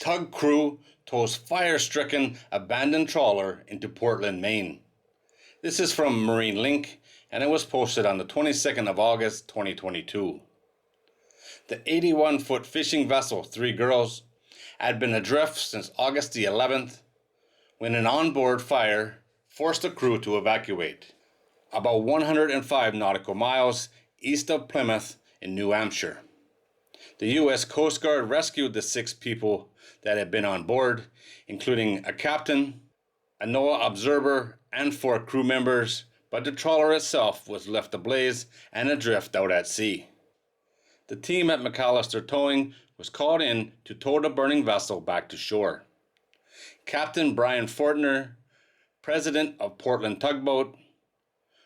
Tug crew tows fire-stricken abandoned trawler into Portland, Maine. This is from Marine Link, and it was posted on the 22nd of August 2022. The 81-foot fishing vessel Three Girls had been adrift since August the 11th when an onboard fire forced the crew to evacuate, about 105 nautical miles east of Plymouth in New Hampshire. The U.S. Coast Guard rescued the 6 people that had been on board, including a captain, a NOAA observer, and 4 crew members, but the trawler itself was left ablaze and adrift out at sea. The team at McAllister Towing was called in to tow the burning vessel back to shore. Captain Brian Fortner, president of Portland Tugboat,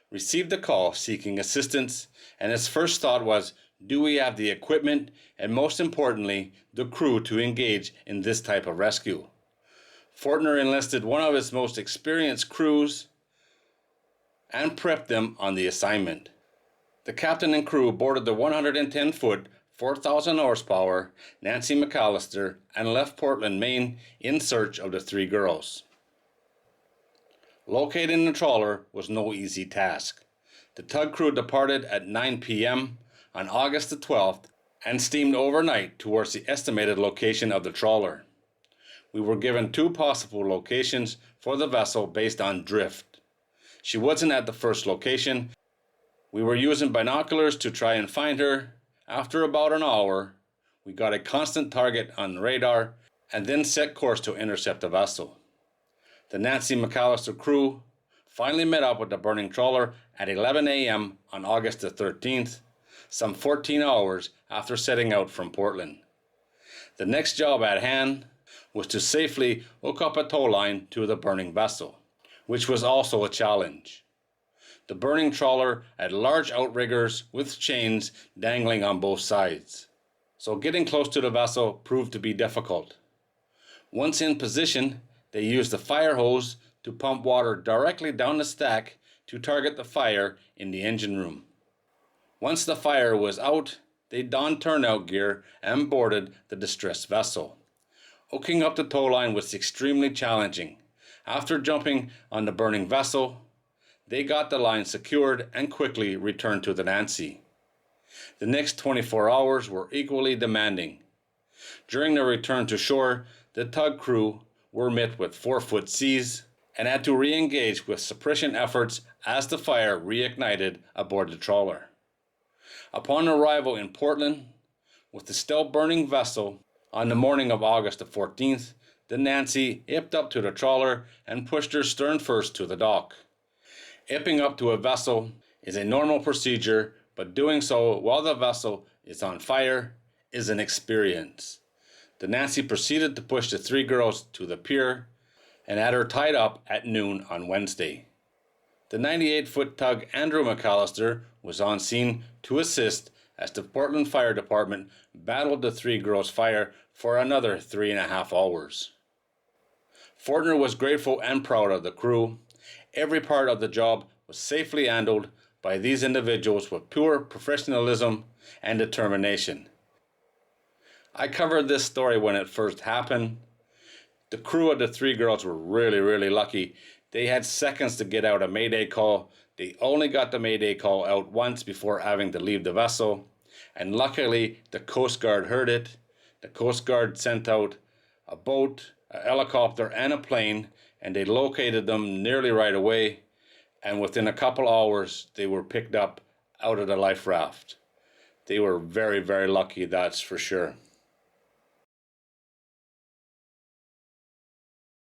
received a call seeking assistance, and his first thought was, do we have the equipment and, most importantly, the crew to engage in this type of rescue? Fortner enlisted one of his most experienced crews and prepped them on the assignment. The captain and crew boarded the 110-foot, 4,000 horsepower Nancy McAllister and left Portland, Maine in search of the 3 girls. Locating the trawler was no easy task. The tug crew departed at 9 p.m. on August the 12th and steamed overnight towards the estimated location of the trawler. We were given 2 possible locations for the vessel based on drift. She wasn't at the first location. We were using binoculars to try and find her. After about an hour, we got a constant target on radar and then set course to intercept the vessel. The Nancy McAllister crew finally met up with the burning trawler at 11 a.m. on August the 13th, some 14 hours after setting out from Portland. The next job at hand was to safely hook up a tow line to the burning vessel, which was also a challenge. The burning trawler had large outriggers with chains dangling on both sides, so getting close to the vessel proved to be difficult. Once in position, they used the fire hose to pump water directly down the stack to target the fire in the engine room. Once the fire was out, they donned turnout gear and boarded the distressed vessel. Hooking up the tow line was extremely challenging. After jumping on the burning vessel, they got the line secured and quickly returned to the Nancy. The next 24 hours were equally demanding. During the return to shore, the tug crew were met with 4-foot seas and had to re-engage with suppression efforts as the fire reignited aboard the trawler. Upon arrival in Portland, with the still burning vessel, on the morning of August the 14th, the Nancy hipped up to the trawler and pushed her stern first to the dock. Hipping up to a vessel is a normal procedure, but doing so while the vessel is on fire is an experience. The Nancy proceeded to push the 3 girls to the pier and had her tied up at noon on Wednesday. The 98-foot tug Andrew McAllister was on scene to assist as the Portland Fire Department battled the 3 girls' fire for another 3.5 hours. Fortner was grateful and proud of the crew. Every part of the job was safely handled by these individuals with pure professionalism and determination. I covered this story when it first happened. The crew of the 3 girls were really lucky. They had seconds to get out a mayday call. They only got the mayday call out once before having to leave the vessel. And luckily, the Coast Guard heard it. The Coast Guard sent out a boat, a helicopter, and a plane, and they located them nearly right away. And within a couple hours, they were picked up out of the life raft. They were very lucky, that's for sure.